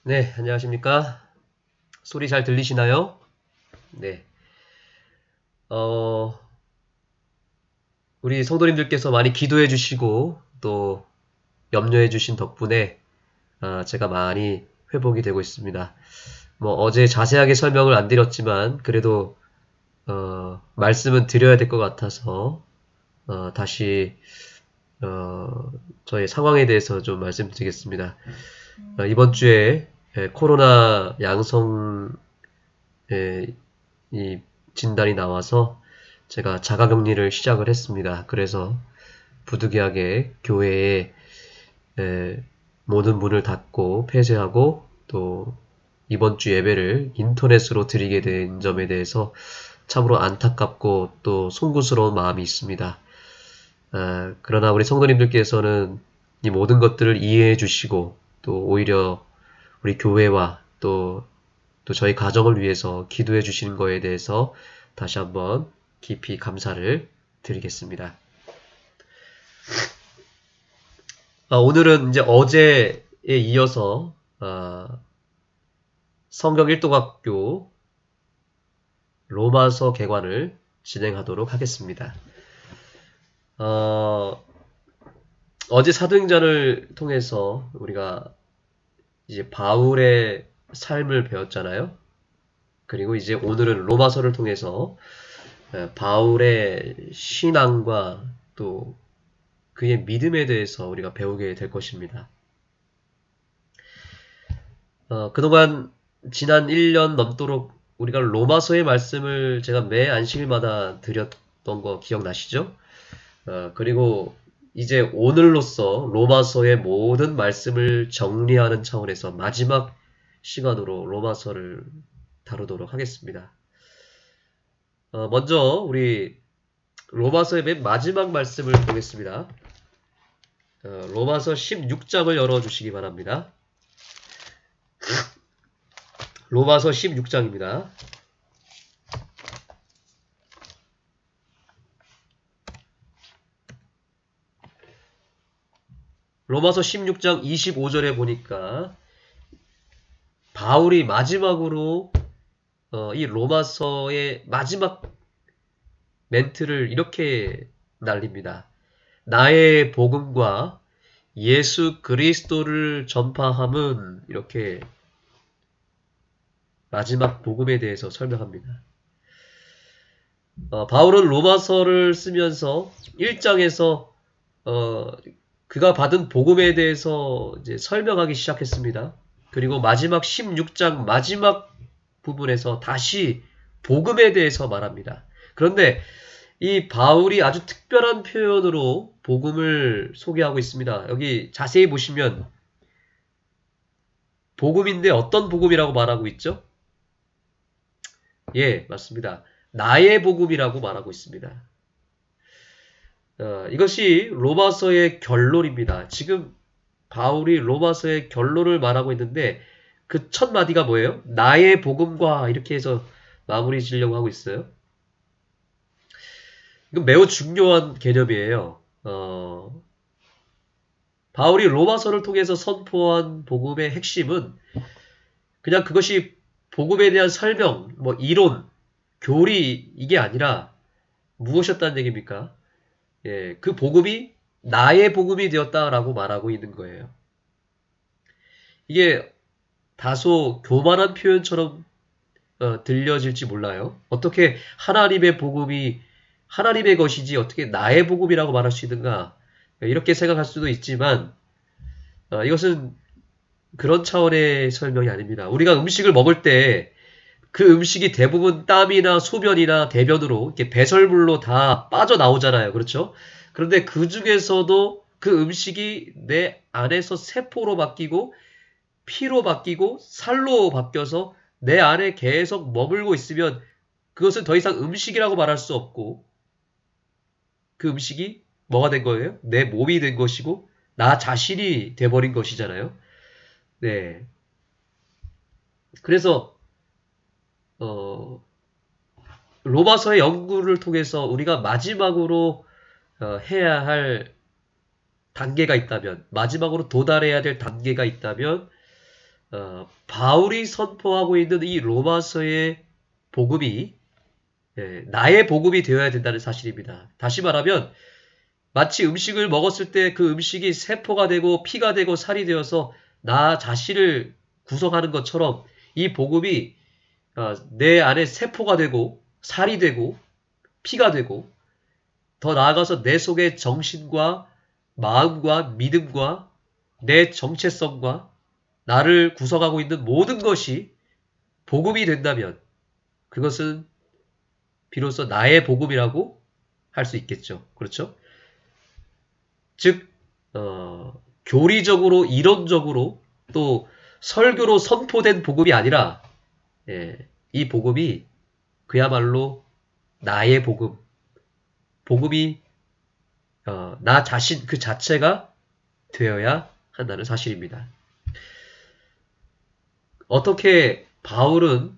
네, 안녕하십니까? 소리 잘 들리시나요? 네. 어, 우리 성도님들께서 많이 기도해 주시고 또 염려해 주신 덕분에 제가 많이 회복이 되고 있습니다. 뭐 어제 자세하게 설명을 안 드렸지만 그래도 말씀은 드려야 될 것 같아서 다시 저의 상황에 대해서 좀 말씀드리겠습니다. 이번 주에 코로나 양성 이 진단이 나와서 제가 자가격리를 시작을 했습니다. 그래서 부득이하게 교회에 모든 문을 닫고 폐쇄하고 또 이번 주 예배를 인터넷으로 드리게 된 점에 대해서 참으로 안타깝고 또 송구스러운 마음이 있습니다. 그러나 우리 성도님들께서는 이 모든 것들을 이해해 주시고 또 오히려 우리 교회와 또 저희 가정을 위해서 기도해 주시는 거에 대해서 다시 한번 깊이 감사를 드리겠습니다. 오늘은 이제 어제에 이어서 성경 일독학교 로마서 개관을 진행하도록 하겠습니다. 어제 사도행전을 통해서 우리가 이제 바울의 삶을 배웠잖아요. 그리고 이제 오늘은 로마서를 통해서 바울의 신앙과 또 그의 믿음에 대해서 우리가 배우게 될 것입니다. 그동안 지난 1년 넘도록 우리가 로마서의 말씀을 제가 매 안식일마다 드렸던 거 기억나시죠? 그리고 이제 오늘로써 로마서의 모든 말씀을 정리하는 차원에서 마지막 시간으로 로마서를 다루도록 하겠습니다. 먼저 우리 로마서의 맨 마지막 말씀을 보겠습니다. 로마서 16장을 열어주시기 바랍니다. 로마서 16장입니다. 로마서 16장 25절에 보니까 바울이 마지막으로 이 로마서의 마지막 멘트를 이렇게 날립니다. 나의 복음과 예수 그리스도를 전파함은 이렇게 마지막 복음에 대해서 설명합니다. 바울은 로마서를 쓰면서 1장에서 그가 받은 복음에 대해서 이제 설명하기 시작했습니다. 그리고 마지막 16장 마지막 부분에서 다시 복음에 대해서 말합니다. 그런데 이 바울이 아주 특별한 표현으로 복음을 소개하고 있습니다. 여기 자세히 보시면 복음인데 어떤 복음이라고 말하고 있죠? 예, 맞습니다. 나의 복음이라고 말하고 있습니다. 이것이 로마서의 결론입니다. 지금 바울이 로마서의 결론을 말하고 있는데 그 첫 마디가 뭐예요? 나의 복음과 이렇게 해서 마무리 지려고 하고 있어요. 이건 매우 중요한 개념이에요. 바울이 로마서를 통해서 선포한 복음의 핵심은 그냥 그것이 복음에 대한 설명, 뭐 이론, 교리 이게 아니라 무엇이었다는 얘기입니까? 예, 그 복음이 나의 복음이 되었다라고 말하고 있는 거예요. 이게 다소 교만한 표현처럼 들려질지 몰라요. 어떻게 하나님의 복음이 하나님의 것이지 어떻게 나의 복음이라고 말할 수 있는가? 이렇게 생각할 수도 있지만 이것은 그런 차원의 설명이 아닙니다. 우리가 음식을 먹을 때 그 음식이 대부분 땀이나 소변이나 대변으로 이렇게 배설물로 다 빠져나오잖아요. 그렇죠? 그런데 그 중에서도 그 음식이 내 안에서 세포로 바뀌고 피로 바뀌고 살로 바뀌어서 내 안에 계속 머물고 있으면 그것은 더 이상 음식이라고 말할 수 없고 그 음식이 뭐가 된 거예요? 내 몸이 된 것이고 나 자신이 돼버린 것이잖아요. 네. 그래서 로마서의 연구를 통해서 우리가 마지막으로 해야 할 단계가 있다면, 마지막으로 도달해야 될 단계가 있다면 바울이 선포하고 있는 이 로마서의 복음이 나의 복음이 되어야 된다는 사실입니다. 다시 말하면 마치 음식을 먹었을 때 그 음식이 세포가 되고 피가 되고 살이 되어서 나 자신을 구성하는 것처럼 이 복음이 내 안에 세포가 되고 살이 되고 피가 되고 더 나아가서 내 속의 정신과 마음과 믿음과 내 정체성과 나를 구성하고 있는 모든 것이 복음이 된다면 그것은 비로소 나의 복음이라고 할 수 있겠죠. 그렇죠? 즉 교리적으로 이론적으로 또 설교로 선포된 복음이 아니라 이 복음이 그야말로 나의 복음, 복음이 나 자신 그 자체가 되어야 한다는 사실입니다. 어떻게 바울은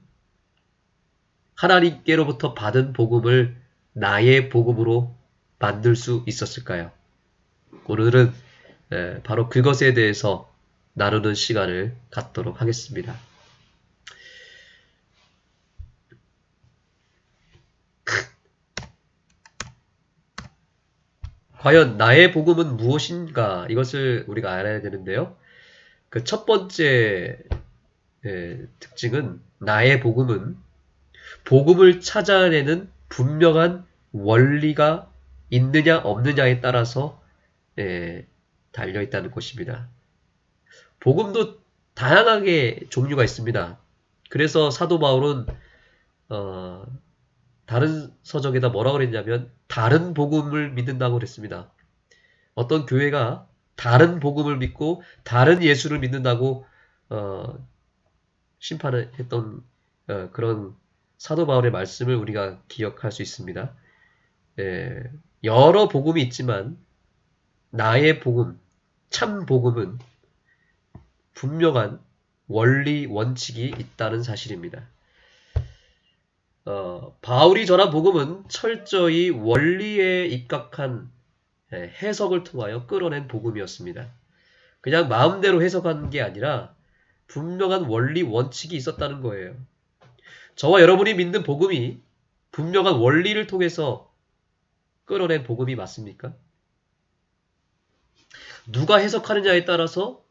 하나님께로부터 받은 복음을 나의 복음으로 만들 수 있었을까요? 오늘은 바로 그것에 대해서 나누는 시간을 갖도록 하겠습니다. 과연 나의 복음은 무엇인가? 이것을 우리가 알아야 되는데요. 그 첫 번째 특징은 나의 복음은 복음을 찾아내는 분명한 원리가 있느냐 없느냐에 따라서 달려있다는 것입니다. 복음도 다양하게 종류가 있습니다. 그래서 사도 바울은 다른 서적에다 뭐라고 그랬냐면 다른 복음을 믿는다고 그랬습니다. 어떤 교회가 다른 복음을 믿고 다른 예수를 믿는다고 심판을 했던 그런 사도 바울의 말씀을 우리가 기억할 수 있습니다. 여러 복음이 있지만 나의 복음, 참 복음은 분명한 원리, 원칙이 있다는 사실입니다. 바울이 전한 복음은 철저히 원리에 입각한 해석을 통하여 끌어낸 복음이었습니다. 그냥 마음대로 해석한 게 아니라 분명한 원리, 원칙이 있었다는 거예요. 저와 여러분이 믿는 복음이 분명한 원리를 통해서 끌어낸 복음이 맞습니까? 누가 해석하느냐에 따라서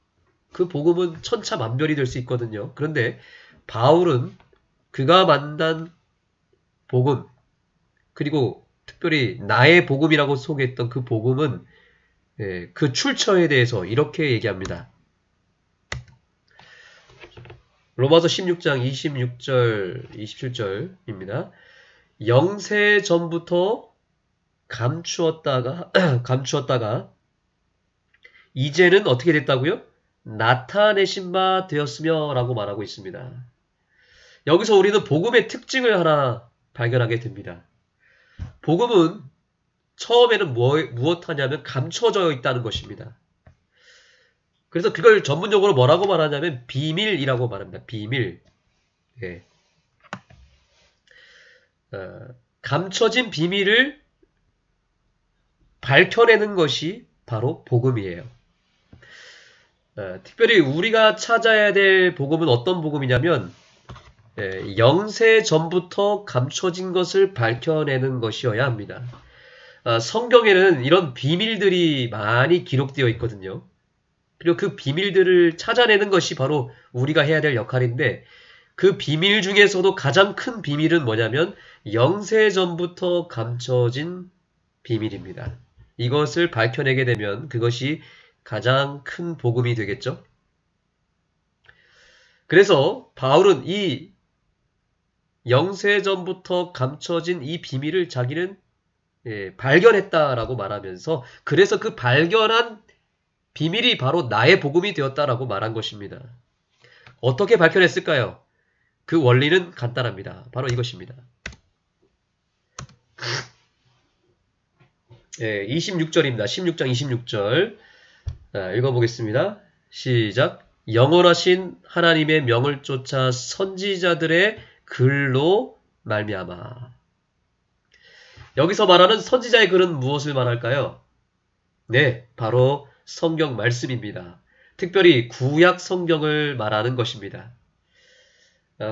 그 복음은 천차만별이 될 수 있거든요. 그런데 바울은 그가 만난 복음, 그리고 특별히 나의 복음이라고 소개했던 그 복음은 그 출처에 대해서 이렇게 얘기합니다. 로마서 16장 26절, 27절입니다. 영세 전부터 감추었다가 이제는 어떻게 됐다고요? 나타내신 바 되었으며 라고 말하고 있습니다. 여기서 우리는 복음의 특징을 하나 발견하게 됩니다. 복음은 처음에는 무엇 하냐면 감춰져 있다는 것입니다. 그래서 그걸 전문용어로 뭐라고 말하냐면 비밀이라고 말합니다. 비밀. 감춰진 비밀을 밝혀내는 것이 바로 복음이에요. 특별히 우리가 찾아야 될 복음은 어떤 복음이냐면 영세 전부터 감춰진 것을 밝혀내는 것이어야 합니다. 성경에는 이런 비밀들이 많이 기록되어 있거든요. 그리고 그 비밀들을 찾아내는 것이 바로 우리가 해야 될 역할인데 그 비밀 중에서도 가장 큰 비밀은 뭐냐면 영세 전부터 감춰진 비밀입니다. 이것을 밝혀내게 되면 그것이 가장 큰 복음이 되겠죠. 그래서 바울은 이 영세 전부터 감춰진 이 비밀을 자기는 발견했다라고 말하면서 그래서 그 발견한 비밀이 바로 나의 복음이 되었다라고 말한 것입니다. 어떻게 발견했을까요? 그 원리는 간단합니다. 바로 이것입니다. 26절입니다. 16장 26절 읽어보겠습니다. 시작. 영원하신 하나님의 명을 쫓아 선지자들의 글로 말미암아. 여기서 말하는 선지자의 글은 무엇을 말할까요? 네, 바로 성경 말씀입니다. 특별히 구약 성경을 말하는 것입니다.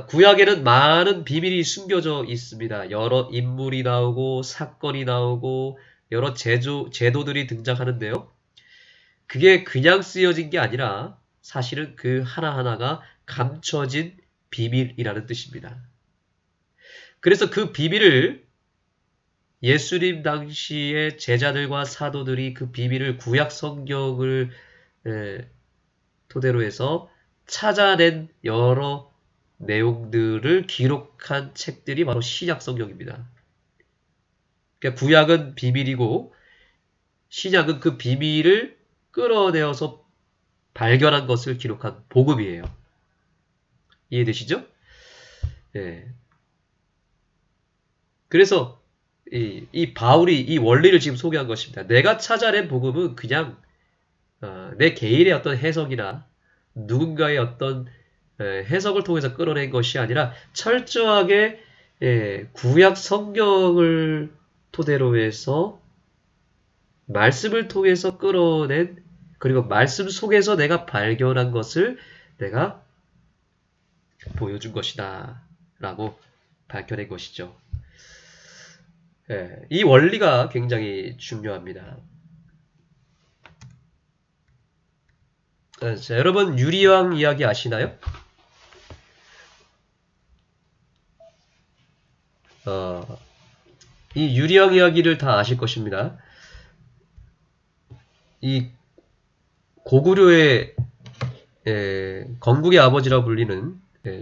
구약에는 많은 비밀이 숨겨져 있습니다. 여러 인물이 나오고 사건이 나오고 여러 제도들이 등장하는데요. 그게 그냥 쓰여진 게 아니라 사실은 그 하나하나가 감춰진 비밀이라는 뜻입니다. 그래서 그 비밀을 예수님 당시의 제자들과 사도들이 그 비밀을 구약 성경을 토대로 해서 찾아낸 여러 내용들을 기록한 책들이 바로 신약 성경입니다. 그러니까 구약은 비밀이고 신약은 그 비밀을 끌어내어서 발견한 것을 기록한 복음이에요. 이해되시죠? 예. 그래서 이 바울이 이 원리를 지금 소개한 것입니다. 내가 찾아낸 복음은 그냥 내 개인의 어떤 해석이나 누군가의 어떤 해석을 통해서 끌어낸 것이 아니라 철저하게 구약 성경을 토대로 해서 말씀을 통해서 끌어낸 그리고 말씀 속에서 내가 발견한 것을 내가 보여준 것이다 라고 밝혀낸 것이죠. 이 원리가 굉장히 중요합니다. 자, 여러분 유리왕 이야기 아시나요? 이 유리왕 이야기를 다 아실 것입니다. 이 고구려의 건국의 아버지라고 불리는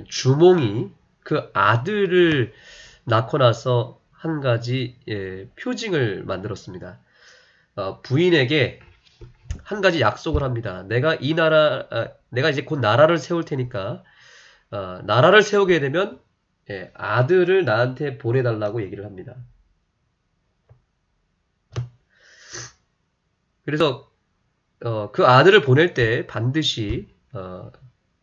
주몽이 그 아들을 낳고 나서 한 가지 표징을 만들었습니다. 부인에게 한 가지 약속을 합니다. 내가 이제 곧 나라를 세울 테니까 나라를 세우게 되면 아들을 나한테 보내달라고 얘기를 합니다. 그래서 그 아들을 보낼 때 반드시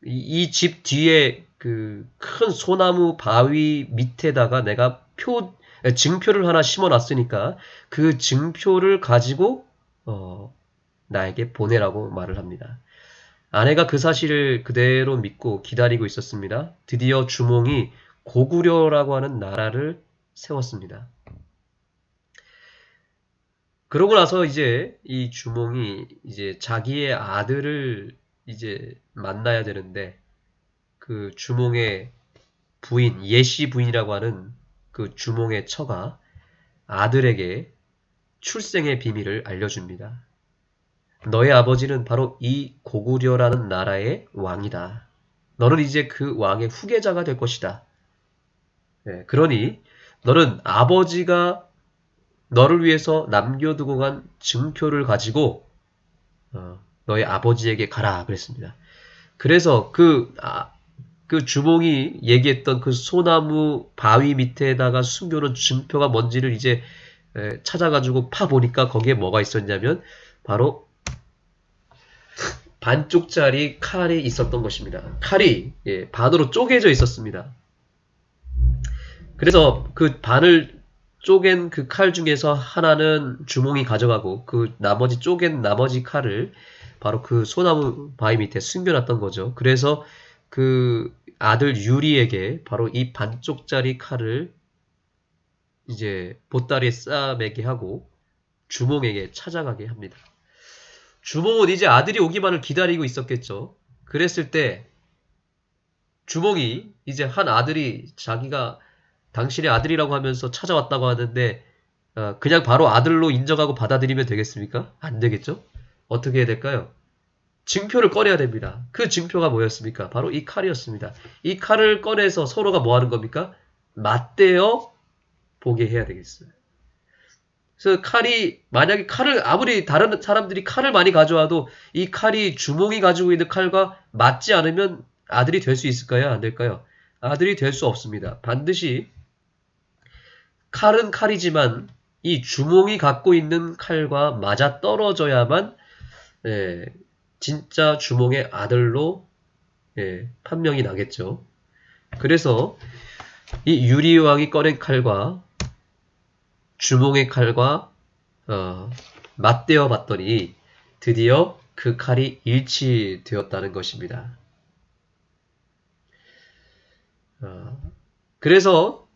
이 집 뒤에 그 큰 소나무 바위 밑에다가 내가 증표를 하나 심어놨으니까 그 증표를 가지고 나에게 보내라고 말을 합니다. 아내가 그 사실을 그대로 믿고 기다리고 있었습니다. 드디어 주몽이 고구려라고 하는 나라를 세웠습니다. 그러고 나서 이제 이 주몽이 이제 자기의 아들을 이제 만나야 되는데 그 주몽의 부인, 예시 부인이라고 하는 그 주몽의 처가 아들에게 출생의 비밀을 알려줍니다. 너의 아버지는 바로 이 고구려라는 나라의 왕이다. 너는 이제 그 왕의 후계자가 될 것이다. 그러니 너는 아버지가 너를 위해서 남겨두고 간 증표를 가지고 너의 아버지에게 가라 그랬습니다. 그래서 그 주몽이 얘기했던 그 소나무 바위 밑에다가 숨겨놓은 증표가 뭔지를 이제 찾아가지고 파보니까 거기에 뭐가 있었냐면 바로 반쪽짜리 칼이 있었던 것입니다. 칼이 반으로 쪼개져 있었습니다. 그래서 그 반을 쪼갠 그 칼 중에서 하나는 주몽이 가져가고 그 나머지 쪼갠 나머지 칼을 바로 그 소나무 바위 밑에 숨겨놨던 거죠. 그래서 그 아들 유리에게 바로 이 반쪽짜리 칼을 이제 보따리에 싸매게 하고 주몽에게 찾아가게 합니다. 주몽은 이제 아들이 오기만을 기다리고 있었겠죠. 그랬을 때 주몽이 이제 한 아들이 자기가 당신의 아들이라고 하면서 찾아왔다고 하는데 그냥 바로 아들로 인정하고 받아들이면 되겠습니까? 안 되겠죠? 어떻게 해야 될까요? 증표를 꺼내야 됩니다. 그 증표가 뭐였습니까? 바로 이 칼이었습니다. 이 칼을 꺼내서 서로가 뭐 하는 겁니까? 맞대어 보게 해야 되겠어요. 그래서 칼이 만약에 칼을 아무리 다른 사람들이 칼을 많이 가져와도 이 칼이 주몽이 가지고 있는 칼과 맞지 않으면 아들이 될 수 있을까요? 안 될까요? 아들이 될 수 없습니다. 반드시 칼은 칼이지만 이 주몽이 갖고 있는 칼과 맞아 떨어져야만 진짜 주몽의 아들로 판명이 나겠죠. 그래서 이 유리왕이 꺼낸 칼과 주몽의 칼과 맞대어 봤더니 드디어 그 칼이 일치되었다는 것입니다. 그래서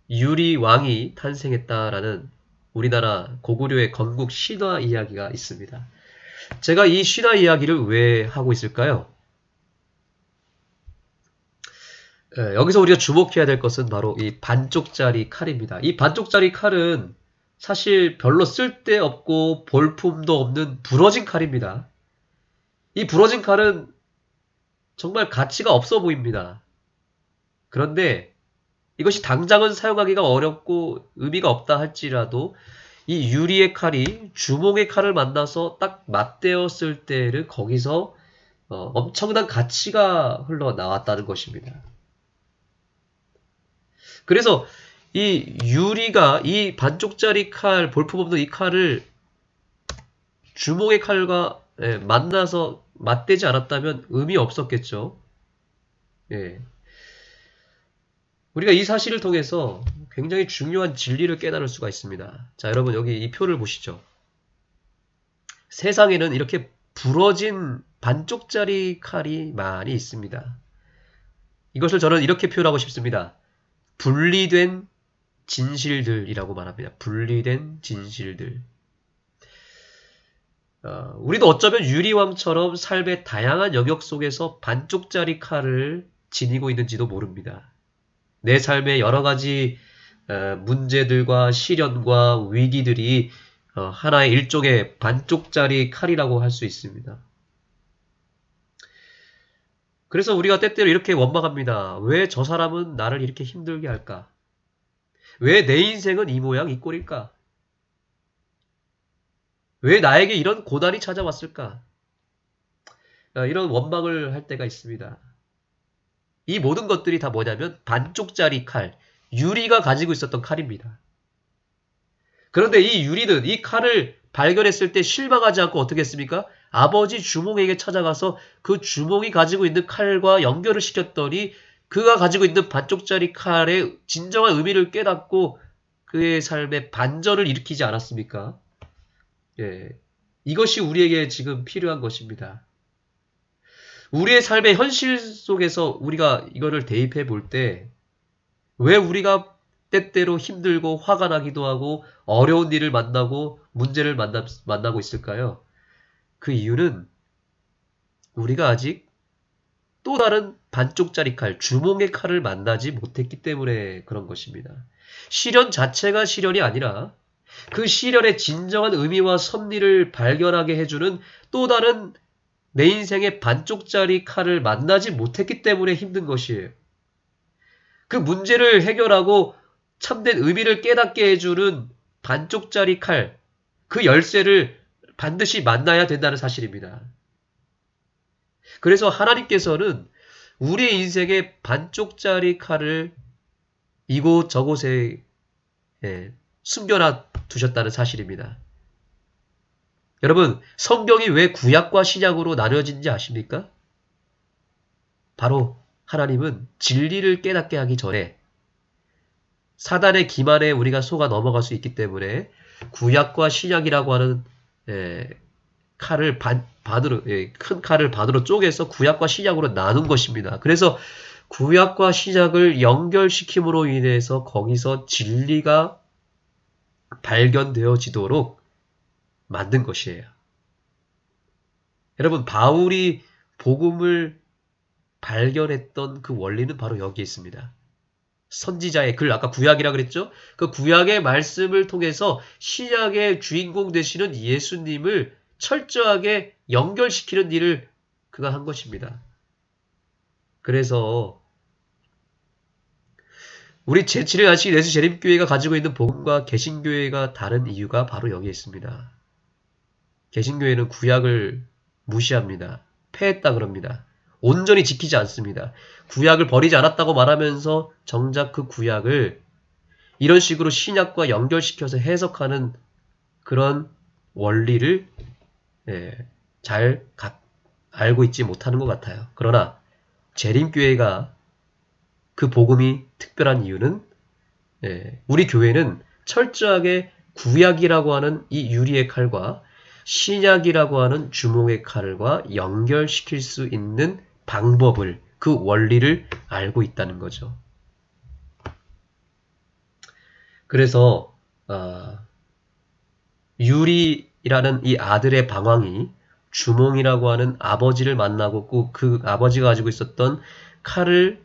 유리 왕이 탄생했다라는 우리나라 고구려의 건국 신화 이야기가 있습니다. 제가 이 신화 이야기를 왜 하고 있을까요? 여기서 우리가 주목해야 될 것은 바로 이 반쪽짜리 칼입니다. 이 반쪽짜리 칼은 사실 별로 쓸데없고 볼품도 없는 부러진 칼입니다. 이 부러진 칼은 정말 가치가 없어 보입니다. 그런데 이것이 당장은 사용하기가 어렵고 의미가 없다 할지라도 이 유리의 칼이 주몽의 칼을 만나서 딱 맞대었을 때를 거기서 엄청난 가치가 흘러나왔다는 것입니다. 그래서 이 유리가 이 반쪽짜리 칼, 볼품없는 이 칼을 주몽의 칼과 만나서 맞대지 않았다면 의미 없었겠죠. 예. 우리가 이 사실을 통해서 굉장히 중요한 진리를 깨달을 수가 있습니다. 자, 여러분 여기 이 표를 보시죠. 세상에는 이렇게 부러진 반쪽짜리 칼이 많이 있습니다. 이것을 저는 이렇게 표현하고 싶습니다. 분리된 진실들이라고 말합니다. 분리된 진실들. 우리도 어쩌면 유리왕처럼 삶의 다양한 영역 속에서 반쪽짜리 칼을 지니고 있는지도 모릅니다. 내 삶의 여러 가지 문제들과 시련과 위기들이 하나의 일종의 반쪽짜리 칼이라고 할 수 있습니다. 그래서 우리가 때때로 이렇게 원망합니다. 왜 저 사람은 나를 이렇게 힘들게 할까? 왜 내 인생은 이 모양 이 꼴일까? 왜 나에게 이런 고난이 찾아왔을까? 이런 원망을 할 때가 있습니다. 이 모든 것들이 다 뭐냐면 반쪽짜리 칼, 유리가 가지고 있었던 칼입니다. 그런데 이 유리는 이 칼을 발견했을 때 실망하지 않고 어떻게 했습니까? 아버지 주몽에게 찾아가서 그 주몽이 가지고 있는 칼과 연결을 시켰더니 그가 가지고 있는 반쪽짜리 칼의 진정한 의미를 깨닫고 그의 삶에 반전을 일으키지 않았습니까? 예, 이것이 우리에게 지금 필요한 것입니다. 우리의 삶의 현실 속에서 우리가 이거를 대입해 볼 때 왜 우리가 때때로 힘들고 화가 나기도 하고 어려운 일을 만나고 문제를 만나고 있을까요? 그 이유는 우리가 아직 또 다른 반쪽짜리 칼, 주몽의 칼을 만나지 못했기 때문에 그런 것입니다. 시련 자체가 시련이 아니라 그 시련의 진정한 의미와 섭리를 발견하게 해주는 또 다른 내 인생의 반쪽짜리 칼을 만나지 못했기 때문에 힘든 것이에요. 그 문제를 해결하고 참된 의미를 깨닫게 해주는 반쪽짜리 칼, 그 열쇠를 반드시 만나야 된다는 사실입니다. 그래서 하나님께서는 우리의 인생의 반쪽짜리 칼을 이곳저곳에 숨겨놔 두셨다는 사실입니다. 여러분, 성경이 왜 구약과 신약으로 나뉘어진지 아십니까? 바로 하나님은 진리를 깨닫게 하기 전에 사단의 기만에 우리가 속아 넘어갈 수 있기 때문에 구약과 신약이라고 하는 칼을 반으로, 큰 칼을 반으로 쪼개서 구약과 신약으로 나눈 것입니다. 그래서 구약과 신약을 연결시킴으로 인해서 거기서 진리가 발견되어지도록 만든 것이에요. 여러분, 바울이 복음을 발견했던 그 원리는 바로 여기에 있습니다. 선지자의 글, 아까 구약이라 그랬죠? 그 구약의 말씀을 통해서 신약의 주인공 되시는 예수님을 철저하게 연결시키는 일을 그가 한 것입니다. 그래서 우리 제7회 안식 예수 재림교회가 가지고 있는 복음과 개신교회가 다른 이유가 바로 여기에 있습니다. 개신교회는 구약을 무시합니다. 폐했다 그럽니다. 온전히 지키지 않습니다. 구약을 버리지 않았다고 말하면서 정작 그 구약을 이런 식으로 신약과 연결시켜서 해석하는 그런 원리를 잘 알고 있지 못하는 것 같아요. 그러나 재림교회가 그 복음이 특별한 이유는 우리 교회는 철저하게 구약이라고 하는 이 유리의 칼과 신약이라고 하는 주몽의 칼과 연결시킬 수 있는 방법을, 그 원리를 알고 있다는 거죠. 그래서 유리라는 이 아들의 방황이 주몽이라고 하는 아버지를 만나고 그 아버지가 가지고 있었던 칼을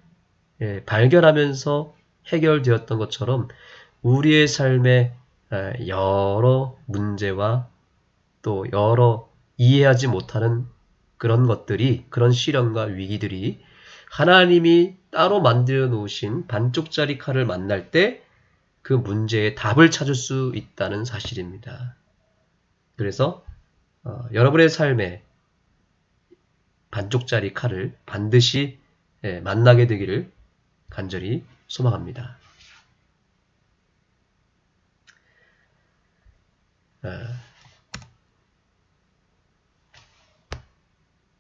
발견하면서 해결되었던 것처럼 우리의 삶에 여러 문제와 또 여러 이해하지 못하는 그런 것들이, 그런 시련과 위기들이 하나님이 따로 만들어 놓으신 반쪽짜리 칼을 만날 때 그 문제의 답을 찾을 수 있다는 사실입니다. 그래서 여러분의 삶에 반쪽짜리 칼을 반드시 만나게 되기를 간절히 소망합니다.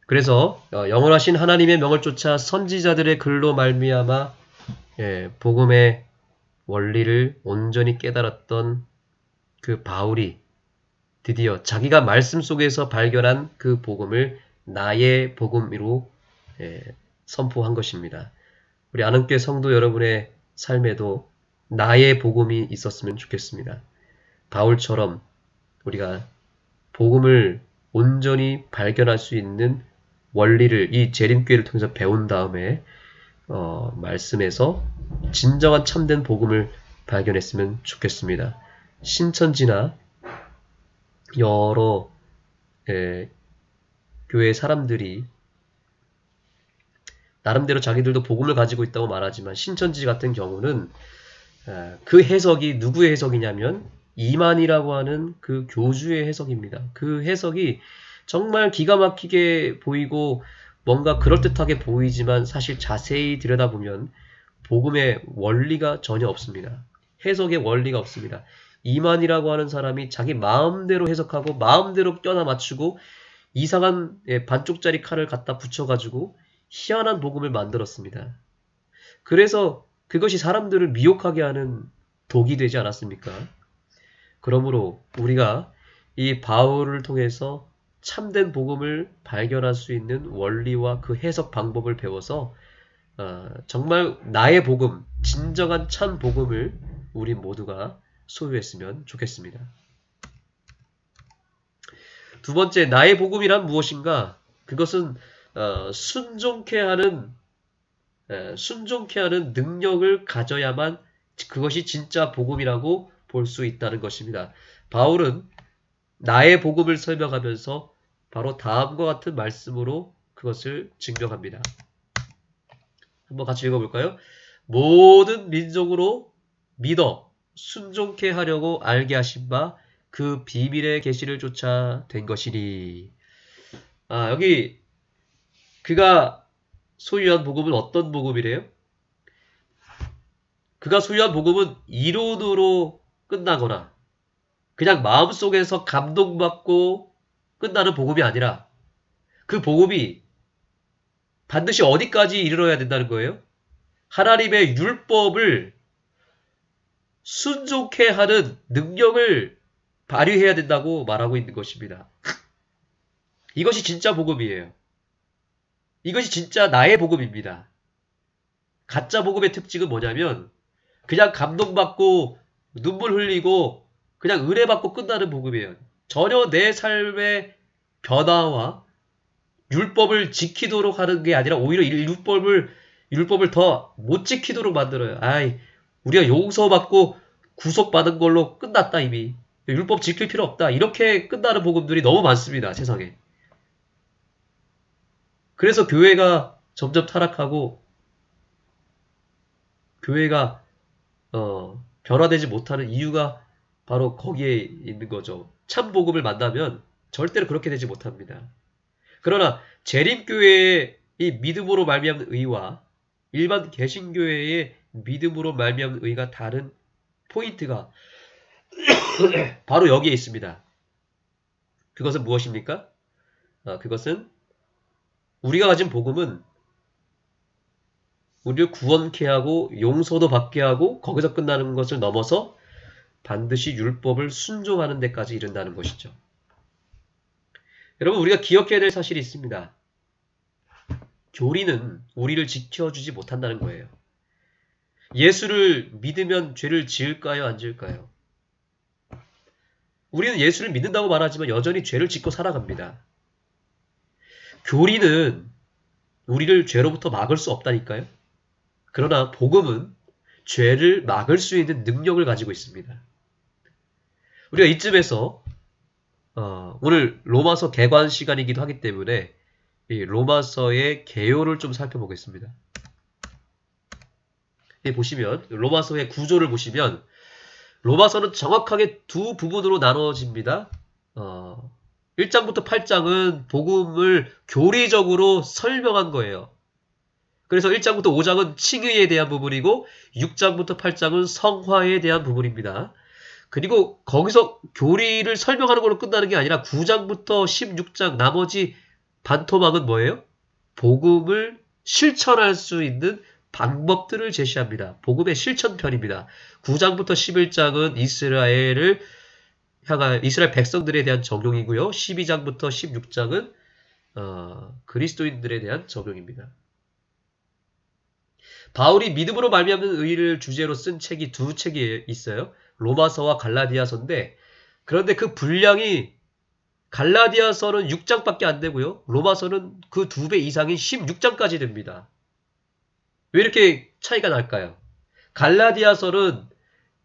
그래서 영원하신 하나님의 명을 쫓아 선지자들의 글로 말미암아 복음의 원리를 온전히 깨달았던 그 바울이 드디어 자기가 말씀 속에서 발견한 그 복음을 나의 복음으로 선포한 것입니다. 우리 안흥교회 성도 여러분의 삶에도 나의 복음이 있었으면 좋겠습니다. 바울처럼 우리가 복음을 온전히 발견할 수 있는 원리를 이 재림교회를 통해서 배운 다음에 말씀에서 진정한 참된 복음을 발견했으면 좋겠습니다. 신천지나 여러 교회 사람들이 나름대로 자기들도 복음을 가지고 있다고 말하지만 신천지 같은 경우는 그 해석이 누구의 해석이냐면 이만이라고 하는 그 교주의 해석입니다. 그 해석이 정말 기가 막히게 보이고 뭔가 그럴듯하게 보이지만 사실 자세히 들여다보면 복음의 원리가 전혀 없습니다. 해석의 원리가 없습니다. 이만이라고 하는 사람이 자기 마음대로 해석하고 마음대로 껴나 맞추고 이상한 반쪽짜리 칼을 갖다 붙여가지고 희한한 복음을 만들었습니다. 그래서 그것이 사람들을 미혹하게 하는 독이 되지 않았습니까? 그러므로 우리가 이 바울을 통해서 참된 복음을 발견할 수 있는 원리와 그 해석 방법을 배워서 정말 나의 복음, 진정한 참 복음을 우리 모두가 소유했으면 좋겠습니다. 두 번째, 나의 복음이란 무엇인가? 그것은 순종케 하는 능력을 가져야만 그것이 진짜 복음이라고 볼 수 있다는 것입니다. 바울은 나의 복음을 설명하면서 바로 다음과 같은 말씀으로 그것을 증명합니다. 한번 같이 읽어볼까요? 모든 민족으로 믿어 순종케 하려고 알게 하신 바 그 비밀의 계시를 쫓아 된 것이니. 여기 그가 소유한 복음은 어떤 복음이래요? 그가 소유한 복음은 이론으로 끝나거나 그냥 마음속에서 감동받고 끝나는 복음이 아니라 그 복음이 반드시 어디까지 이르러야 된다는 거예요? 하나님의 율법을 순종케 하는 능력을 발휘해야 된다고 말하고 있는 것입니다. 이것이 진짜 복음이에요. 이것이 진짜 나의 복음입니다. 가짜 복음의 특징은 뭐냐면 그냥 감동받고 눈물 흘리고 그냥 은혜받고 끝나는 복음이에요. 전혀 내 삶의 변화와 율법을 지키도록 하는 게 아니라 오히려 율법을 더 못 지키도록 만들어요. 우리가 용서받고 구속받은 걸로 끝났다 이미. 율법 지킬 필요 없다. 이렇게 끝나는 복음들이 너무 많습니다. 세상에. 그래서 교회가 점점 타락하고 교회가 변화되지 못하는 이유가 바로 거기에 있는 거죠. 참 복음을 만나면 절대로 그렇게 되지 못합니다. 그러나 재림교회의 이 믿음으로 말미암는 의와 일반 개신교회의 믿음으로 말미암는 의가 다른 포인트가 바로 여기에 있습니다. 그것은 무엇입니까? 그것은 우리가 가진 복음은 우리를 구원케 하고 용서도 받게 하고 거기서 끝나는 것을 넘어서 반드시 율법을 순종하는 데까지 이른다는 것이죠. 여러분, 우리가 기억해야 될 사실이 있습니다. 교리는 우리를 지켜주지 못한다는 거예요. 예수를 믿으면 죄를 지을까요? 안 지을까요? 우리는 예수를 믿는다고 말하지만 여전히 죄를 짓고 살아갑니다. 교리는 우리를 죄로부터 막을 수 없다니까요. 그러나 복음은 죄를 막을 수 있는 능력을 가지고 있습니다. 우리가 이쯤에서 오늘 로마서 개관 시간이기도 하기 때문에 이 로마서의 개요를 좀 살펴보겠습니다. 보시면 로마서의 구조를 보시면 로마서는 정확하게 두 부분으로 나눠집니다. 1장부터 8장은 복음을 교리적으로 설명한 거예요. 그래서 1장부터 5장은 칭의에 대한 부분이고 6장부터 8장은 성화에 대한 부분입니다. 그리고 거기서 교리를 설명하는 걸로 끝나는 게 아니라 9장부터 16장 나머지 반토막은 뭐예요? 복음을 실천할 수 있는 방법들을 제시합니다. 복음의 실천편입니다. 9장부터 11장은 이스라엘 백성들에 대한 적용이고요. 12장부터 16장은 그리스도인들에 대한 적용입니다. 바울이 믿음으로 말미암는 의를 주제로 쓴 책이 두 책이 있어요. 로마서와 갈라디아서인데 그런데 그 분량이 갈라디아서는 6장밖에 안 되고요. 로마서는 그 2배 이상인 16장까지 됩니다. 왜 이렇게 차이가 날까요? 갈라디아서는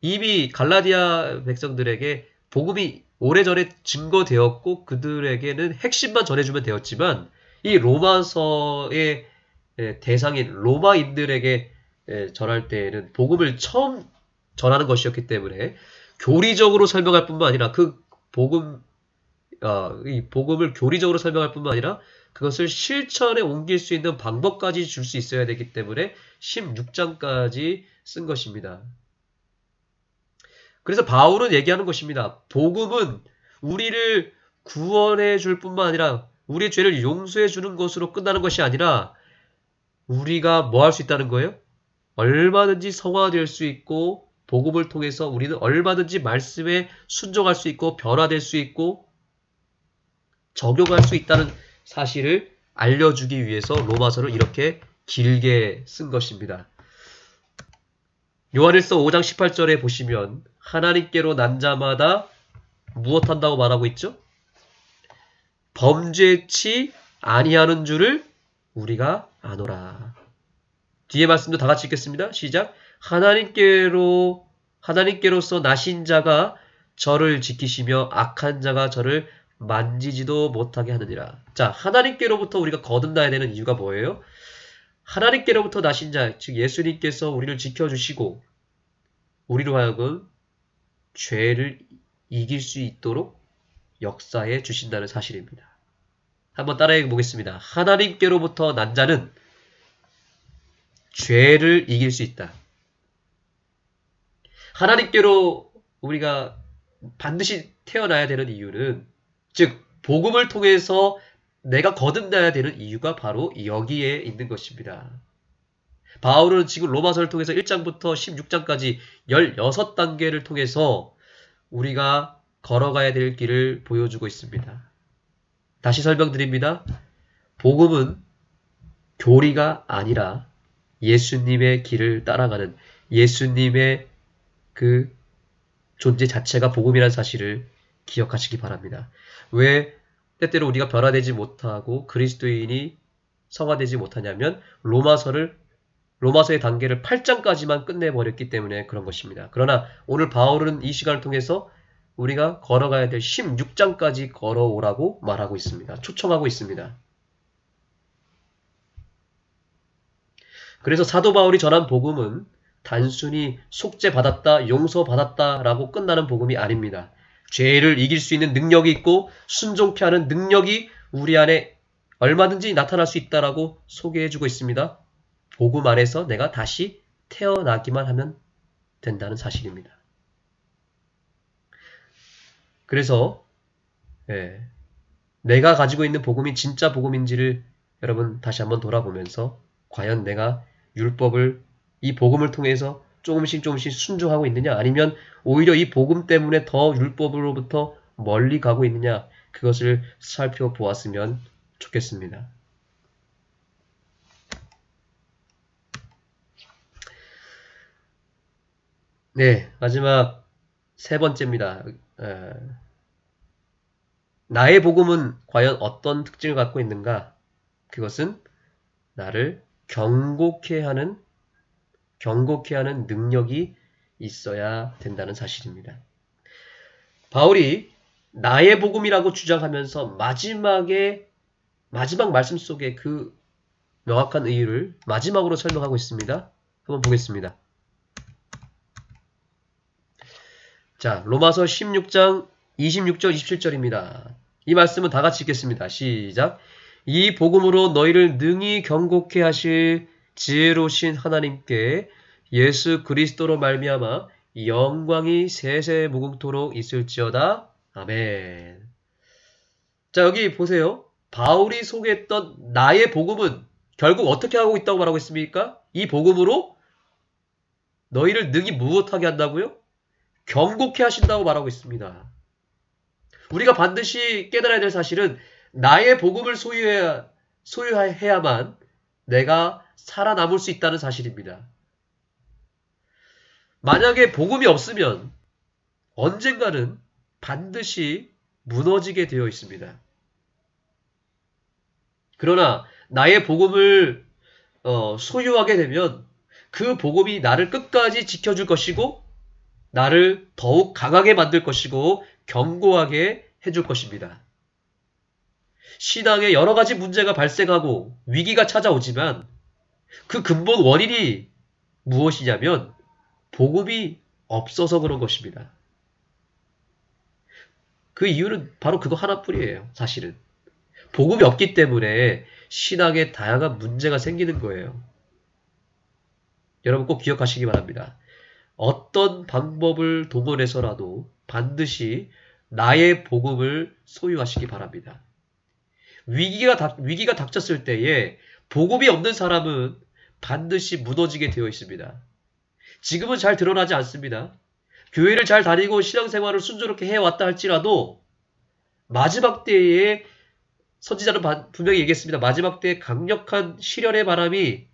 이미 갈라디아 백성들에게 복음이 오래전에 증거되었고 그들에게는 핵심만 전해주면 되었지만 이 로마서의 대상인 로마인들에게 전할 때에는 복음을 처음 전하는 것이었기 때문에 교리적으로 설명할 뿐만 아니라 이 복음을 교리적으로 설명할 뿐만 아니라 그것을 실천에 옮길 수 있는 방법까지 줄 수 있어야 되기 때문에 16장까지 쓴 것입니다. 그래서 바울은 얘기하는 것입니다. 복음은 우리를 구원해 줄 뿐만 아니라 우리의 죄를 용서해 주는 것으로 끝나는 것이 아니라 우리가 뭐 할 수 있다는 거예요? 얼마든지 성화될 수 있고 복음을 통해서 우리는 얼마든지 말씀에 순종할 수 있고 변화될 수 있고 적용할 수 있다는 사실을 알려주기 위해서 로마서를 이렇게 길게 쓴 것입니다. 요한일서 5장 18절에 보시면 하나님께로 난 자마다 무엇한다고 말하고 있죠? 범죄치 아니하는 줄을 우리가 아노라. 뒤에 말씀도 다 같이 읽겠습니다. 시작. 하나님께로서 나신 자가 저를 지키시며 악한 자가 저를 만지지도 못하게 하느니라. 자, 하나님께로부터 우리가 거듭나야 되는 이유가 뭐예요? 하나님께로부터 나신 자, 즉 예수님께서 우리를 지켜주시고 우리로 하여금 죄를 이길 수 있도록 역사해 주신다는 사실입니다. 한번 따라해 보겠습니다. 하나님께로부터 난 자는 죄를 이길 수 있다. 하나님께로 우리가 반드시 태어나야 되는 이유는 즉 복음을 통해서 내가 거듭나야 되는 이유가 바로 여기에 있는 것입니다. 바울은 지금 로마서를 통해서 1장부터 16장까지 16단계를 통해서 우리가 걸어가야 될 길을 보여주고 있습니다. 다시 설명드립니다. 복음은 교리가 아니라 예수님의 길을 따라가는 예수님의 그 존재 자체가 복음이라는 사실을 기억하시기 바랍니다. 왜 때때로 우리가 변화되지 못하고 그리스도인이 성화되지 못하냐면 로마서의 단계를 8장까지만 끝내버렸기 때문에 그런 것입니다. 그러나 오늘 바울은 이 시간을 통해서 우리가 걸어가야 될 16장까지 걸어오라고 말하고 있습니다. 초청하고 있습니다. 그래서 사도 바울이 전한 복음은 단순히 속죄받았다, 용서받았다라고 끝나는 복음이 아닙니다. 죄를 이길 수 있는 능력이 있고 순종케 하는 능력이 우리 안에 얼마든지 나타날 수 있다라고 소개해주고 있습니다. 복음 안에서 내가 다시 태어나기만 하면 된다는 사실입니다. 그래서 내가 가지고 있는 복음이 진짜 복음인지를 여러분 다시 한번 돌아보면서 과연 내가 율법을 이 복음을 통해서 조금씩 순종하고 있느냐 아니면 오히려 이 복음 때문에 더 율법으로부터 멀리 가고 있느냐 그것을 살펴보았으면 좋겠습니다. 네, 마지막 세 번째입니다. 나의 복음은 과연 어떤 특징을 갖고 있는가? 그것은 나를 경고케 하는 능력이 있어야 된다는 사실입니다. 바울이 나의 복음이라고 주장하면서 마지막 말씀 속에 그 명확한 이유를 마지막으로 설명하고 있습니다. 한번 보겠습니다. 자, 로마서 16장 26절 27절입니다. 이 말씀은 다 같이 읽겠습니다. 시작. 이 복음으로 너희를 능히 경고케 하실 지혜로우신 하나님께 예수 그리스도로 말미암아 영광이 세세 무궁토록 있을지어다. 아멘. 자, 여기 보세요. 바울이 소개했던 나의 복음은 결국 어떻게 하고 있다고 말하고 있습니까? 이 복음으로 너희를 능히 무엇하게 한다고요? 경고케 하신다고 말하고 있습니다. 우리가 반드시 깨달아야 될 사실은 나의 복음을 소유해야만 내가 살아남을 수 있다는 사실입니다. 만약에 복음이 없으면 언젠가는 반드시 무너지게 되어 있습니다. 그러나 나의 복음을 소유하게 되면 그 복음이 나를 끝까지 지켜줄 것이고 나를 더욱 강하게 만들 것이고 견고하게 해줄 것입니다. 신앙에 여러 가지 문제가 발생하고 위기가 찾아오지만 그 근본 원인이 무엇이냐면 복음이 없어서 그런 것입니다. 그 이유는 바로 그거 하나뿐이에요. 사실은. 복음이 없기 때문에 신앙에 다양한 문제가 생기는 거예요. 여러분 꼭 기억하시기 바랍니다. 어떤 방법을 동원해서라도 반드시 나의 복음을 소유하시기 바랍니다. 위기가 닥쳤을 때에 복음이 없는 사람은 반드시 무너지게 되어 있습니다. 지금은 잘 드러나지 않습니다. 교회를 잘 다니고 신앙생활을 순조롭게 해왔다 할지라도 마지막 때에 선지자는 분명히 얘기했습니다. 마지막 때에 강력한 시련의 바람이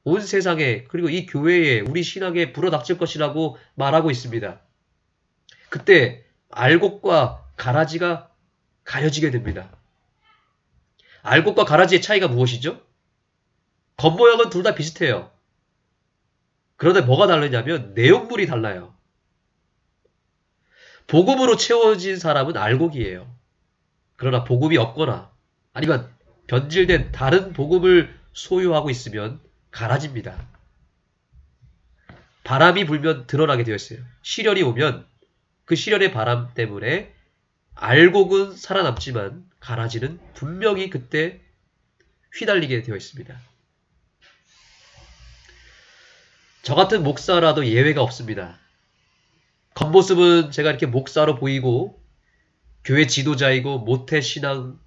온 세상에 그리고 이 교회에 우리 신앙에 불어닥칠 것이라고 말하고 있습니다. 그때 알곡과 가라지가 가려지게 됩니다. 알곡과 가라지의 차이가 무엇이죠? 겉모양은 둘 다 비슷해요. 그런데 뭐가 다르냐면 내용물이 달라요. 복음으로 채워진 사람은 알곡이에요. 그러나 복음이 없거나 아니면 변질된 다른 복음을 소유하고 있으면 가라집니다. 바람이 불면 드러나게 되어 있어요. 시련이 오면 그 시련의 바람 때문에 알곡은 살아남지만 가라지는 분명히 그때 휘날리게 되어 있습니다. 저 같은 목사라도 예외가 없습니다. 겉모습은 제가 이렇게 목사로 보이고 교회 지도자이고 모태신앙자이고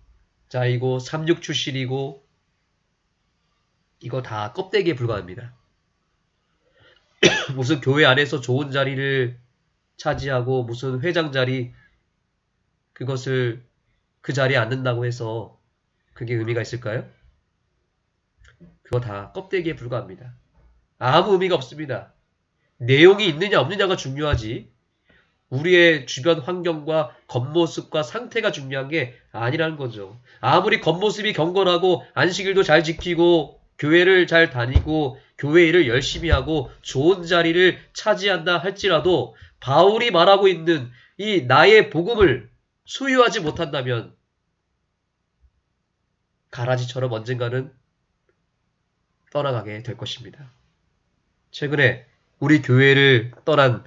삼육 출신이고 이거 다 껍데기에 불과합니다. 무슨 교회 안에서 좋은 자리를 차지하고 무슨 회장 자리 그것을 그 자리에 앉는다고 해서 그게 의미가 있을까요? 그거 다 껍데기에 불과합니다. 아무 의미가 없습니다. 내용이 있느냐 없느냐가 중요하지 우리의 주변 환경과 겉모습과 상태가 중요한 게 아니라는 거죠. 아무리 겉모습이 경건하고 안식일도 잘 지키고 교회를 잘 다니고 교회 일을 열심히 하고 좋은 자리를 차지한다 할지라도 바울이 말하고 있는 이 나의 복음을 소유하지 못한다면 가라지처럼 언젠가는 떠나가게 될 것입니다. 최근에 우리 교회를 떠난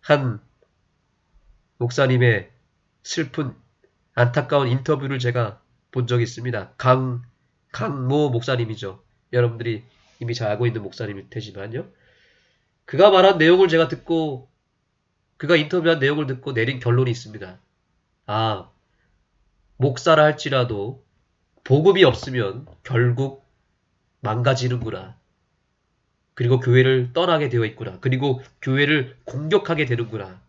한 목사님의 슬픈 안타까운 인터뷰를 제가 본 적이 있습니다. 강모 목사님이죠. 여러분들이 이미 잘 알고 있는 목사님일 테지만요. 그가 말한 내용을 제가 듣고 그가 인터뷰한 내용을 듣고 내린 결론이 있습니다. 아, 목사라 할지라도 복음이 없으면 결국 망가지는구나. 그리고 교회를 떠나게 되어 있구나. 그리고 교회를 공격하게 되는구나.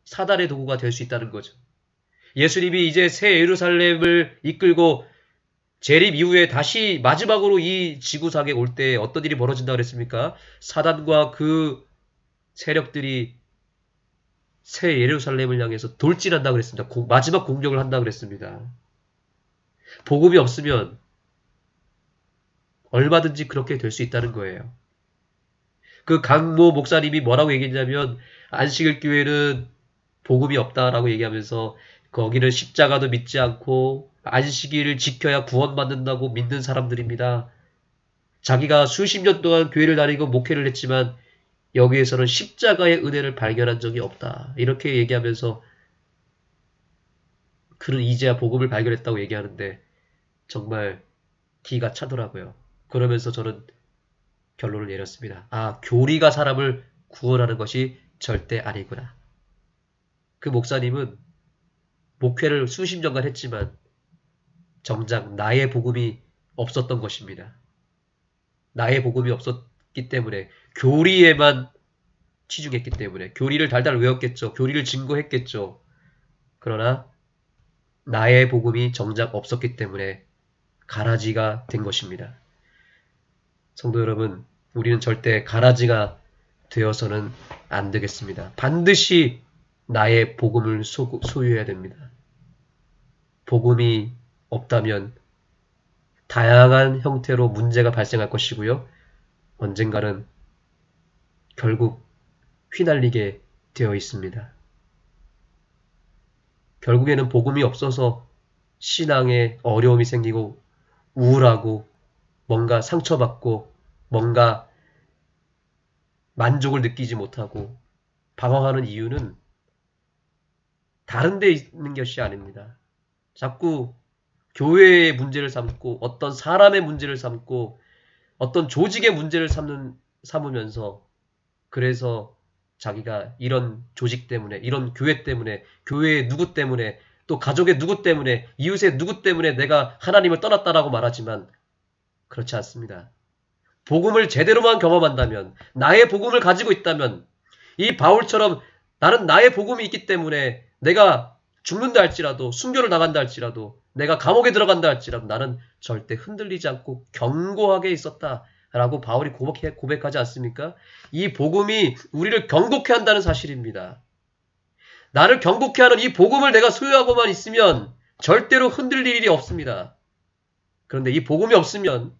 사단의 도구가 될 수 있다는 거죠. 예수님이 이제 새 예루살렘을 이끌고 재림 이후에 다시 마지막으로 이 지구상에 올 때 어떤 일이 벌어진다고 그랬습니까? 사단과 그 세력들이 새 예루살렘을 향해서 돌진한다고 그랬습니다. 마지막 공격을 한다고 그랬습니다. 복음이 없으면 얼마든지 그렇게 될 수 있다는 거예요. 그 강모 목사님이 뭐라고 얘기했냐면 안식일 교회는 복음이 없다라고 얘기하면서 거기는 십자가도 믿지 않고 안식일을 지켜야 구원받는다고 믿는 사람들입니다. 자기가 수십 년 동안 교회를 다니고 목회를 했지만 여기에서는 십자가의 은혜를 발견한 적이 없다. 이렇게 얘기하면서 그는 이제야 복음을 발견했다고 얘기하는데 정말 기가 차더라고요. 그러면서 저는 결론을 내렸습니다. 아, 교리가 사람을 구원하는 것이 절대 아니구나. 그 목사님은 목회를 수십 년간 했지만 정작 나의 복음이 없었던 것입니다. 나의 복음이 없었기 때문에 교리에만 치중했기 때문에 교리를 달달 외웠겠죠. 교리를 증거했겠죠. 그러나 나의 복음이 정작 없었기 때문에 가라지가 된 것입니다. 성도 여러분, 우리는 절대 가라지가 되어서는 안 되겠습니다. 반드시 나의 복음을 소유해야 됩니다. 복음이 없다면 다양한 형태로 문제가 발생할 것이고요. 언젠가는 결국 휘날리게 되어 있습니다. 결국에는 복음이 없어서 신앙에 어려움이 생기고 우울하고 뭔가 상처받고 뭔가 만족을 느끼지 못하고 방황하는 이유는 다른 데 있는 것이 아닙니다. 자꾸 교회의 문제를 삼고 어떤 사람의 문제를 삼고 어떤 조직의 문제를 삼으면서 그래서 자기가 이런 조직 때문에 이런 교회 때문에 교회의 누구 때문에 또 가족의 누구 때문에 이웃의 누구 때문에 내가 하나님을 떠났다라고 말하지만 그렇지 않습니다. 복음을 제대로만 경험한다면 나의 복음을 가지고 있다면 이 바울처럼 나는 나의 복음이 있기 때문에 내가 죽는다 할지라도 순교를 나간다 할지라도 내가 감옥에 들어간다 할지라도 나는 절대 흔들리지 않고 견고하게 있었다라고 바울이 고백하지 않습니까? 이 복음이 우리를 경고케 한다는 사실입니다. 나를 경고케 하는 이 복음을 내가 소유하고만 있으면 절대로 흔들릴 일이 없습니다. 그런데 이 복음이 없으면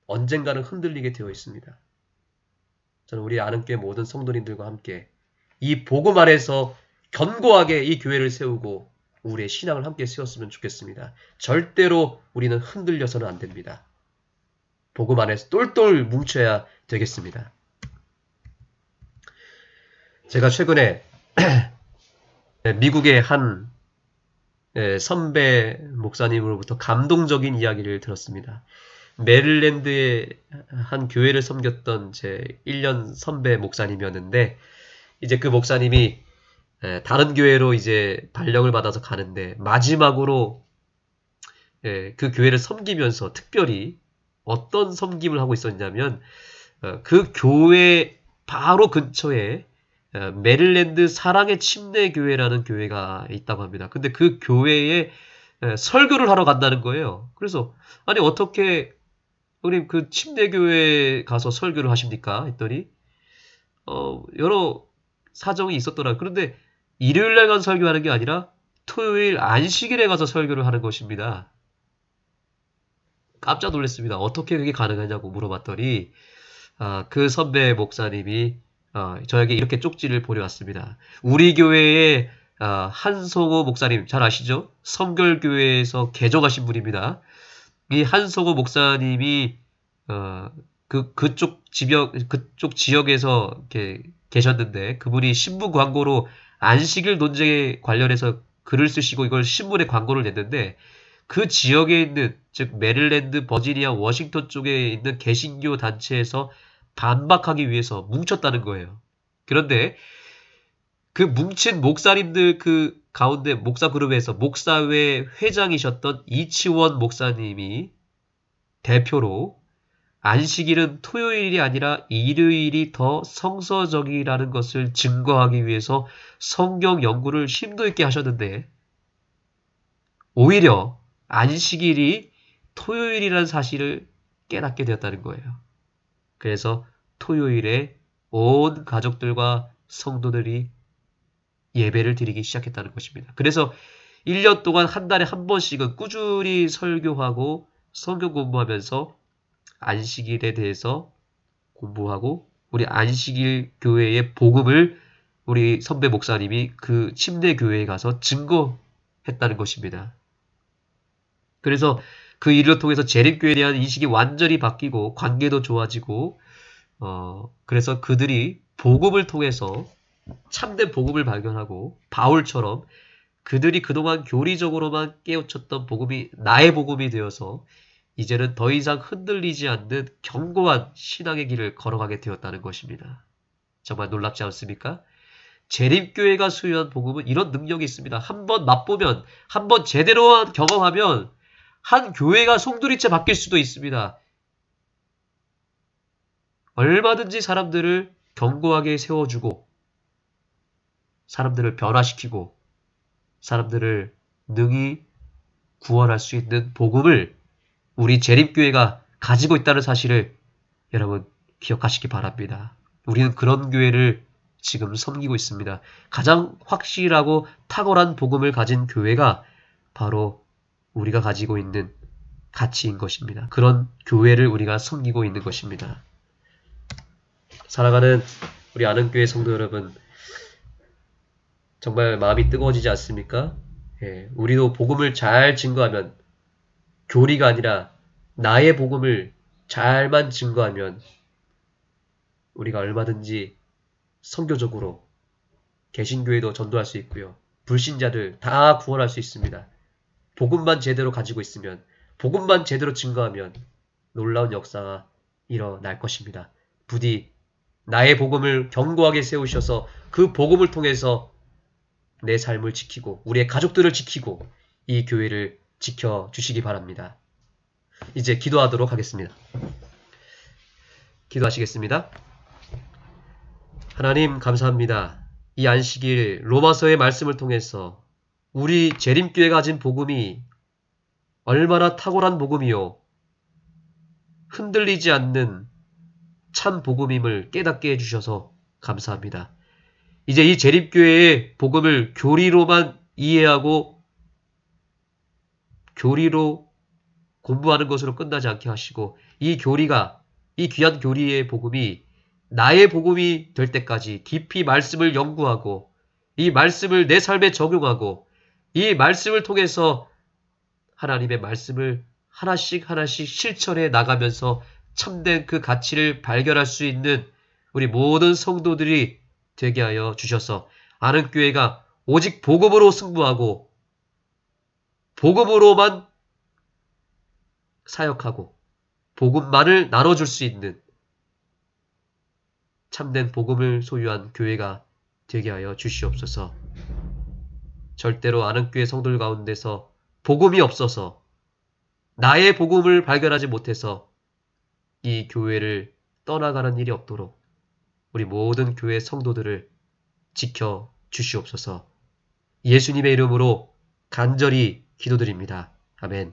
언젠가는 흔들리게 되어 있습니다. 저는 우리 아는교회 모든 성도님들과 함께 이 복음 안에서 견고하게 이 교회를 세우고 우리의 신앙을 함께 세웠으면 좋겠습니다. 절대로 우리는 흔들려서는 안 됩니다. 복음 안에서 똘똘 뭉쳐야 되겠습니다. 제가 최근에 미국의 한 선배 목사님으로부터 감동적인 이야기를 들었습니다. 메릴랜드의 한 교회를 섬겼던 제 1년 선배 목사님이었는데 이제 그 목사님이 다른 교회로 이제 발령을 받아서 가는데 마지막으로 그 교회를 섬기면서 특별히 어떤 섬김을 하고 있었냐면 그 교회 바로 근처에 메릴랜드 사랑의 침례교회라는 교회가 있다고 합니다. 근데 그 교회에 설교를 하러 간다는 거예요. 그래서 아니 어떻게 우리 그 침례교회 가서 설교를 하십니까? 했더니 여러 사정이 있었더라. 그런데 일요일날 가서 설교하는 게 아니라 토요일 안식일에 가서 설교를 하는 것입니다. 깜짝 놀랐습니다. 어떻게 그게 가능하냐고 물어봤더니 그 선배 목사님이 저에게 이렇게 쪽지를 보내왔습니다. 우리 교회의 한성호 목사님 잘 아시죠? 성결교회에서 개종하신 분입니다. 이 한성호 목사님이 그쪽 지역에서 이렇게 계셨는데 그분이 신문 광고로 안식일 논쟁에 관련해서 글을 쓰시고 이걸 신문에 광고를 냈는데 그 지역에 있는 즉 메릴랜드, 버지니아, 워싱턴 쪽에 있는 개신교 단체에서 반박하기 위해서 뭉쳤다는 거예요. 그런데 그 뭉친 목사님들 그 가운데 목사 그룹에서 목사회 회장이셨던 이치원 목사님이 대표로 안식일은 토요일이 아니라 일요일이 더 성서적이라는 것을 증거하기 위해서 성경 연구를 심도 있게 하셨는데 오히려 안식일이 토요일이라는 사실을 깨닫게 되었다는 거예요. 그래서 토요일에 온 가족들과 성도들이 예배를 드리기 시작했다는 것입니다. 그래서 1년 동안 한 달에 한 번씩은 꾸준히 설교하고 성경 공부하면서 안식일에 대해서 공부하고 우리 안식일 교회의 복음을 우리 선배 목사님이 그 침례 교회에 가서 증거했다는 것입니다. 그래서 그 일을 통해서 재림교회에 대한 인식이 완전히 바뀌고 관계도 좋아지고 그래서 그들이 복음을 통해서 참된 복음을 발견하고 바울처럼 그들이 그동안 교리적으로만 깨우쳤던 복음이 나의 복음이 되어서 이제는 더 이상 흔들리지 않는 견고한 신앙의 길을 걸어가게 되었다는 것입니다. 정말 놀랍지 않습니까? 재림교회가 소유한 복음은 이런 능력이 있습니다. 한번 맛보면, 한번 제대로 경험하면 한 교회가 송두리째 바뀔 수도 있습니다. 얼마든지 사람들을 견고하게 세워주고 사람들을 변화시키고 사람들을 능히 구원할 수 있는 복음을 우리 재림교회가 가지고 있다는 사실을 여러분 기억하시기 바랍니다. 우리는 그런 교회를 지금 섬기고 있습니다. 가장 확실하고 탁월한 복음을 가진 교회가 바로 우리가 가지고 있는 가치인 것입니다. 그런 교회를 우리가 섬기고 있는 것입니다. 사랑하는 우리 아는교회 성도 여러분, 정말 마음이 뜨거워지지 않습니까? 예, 우리도 복음을 잘 증거하면 교리가 아니라 나의 복음을 잘만 증거하면 우리가 얼마든지 선교적으로 개신교회도 전도할 수 있고요. 불신자들 다 구원할 수 있습니다. 복음만 제대로 가지고 있으면, 복음만 제대로 증거하면 놀라운 역사가 일어날 것입니다. 부디 나의 복음을 견고하게 세우셔서 그 복음을 통해서 내 삶을 지키고 우리의 가족들을 지키고 이 교회를 지켜주시기 바랍니다. 이제 기도하도록 하겠습니다. 기도하시겠습니다. 하나님 감사합니다. 이 안식일 로마서의 말씀을 통해서 우리 재림교회가 가진 복음이 얼마나 탁월한 복음이요 흔들리지 않는 참 복음임을 깨닫게 해주셔서 감사합니다. 이제 이 재림교회의 복음을 교리로만 이해하고 교리로 공부하는 것으로 끝나지 않게 하시고 이 교리가, 이 귀한 교리의 복음이 나의 복음이 될 때까지 깊이 말씀을 연구하고 이 말씀을 내 삶에 적용하고 이 말씀을 통해서 하나님의 말씀을 하나씩 하나씩 실천해 나가면서 참된 그 가치를 발견할 수 있는 우리 모든 성도들이 되게 하여 주셔서 아는교회가 오직 복음으로 승부하고 복음으로만 사역하고 복음만을 나눠줄 수 있는 참된 복음을 소유한 교회가 되게 하여 주시옵소서. 절대로 아는교회 성도들 가운데서 복음이 없어서 나의 복음을 발견하지 못해서 이 교회를 떠나가는 일이 없도록 우리 모든 교회 성도들을 지켜 주시옵소서. 예수님의 이름으로 간절히 기도드립니다. 아멘.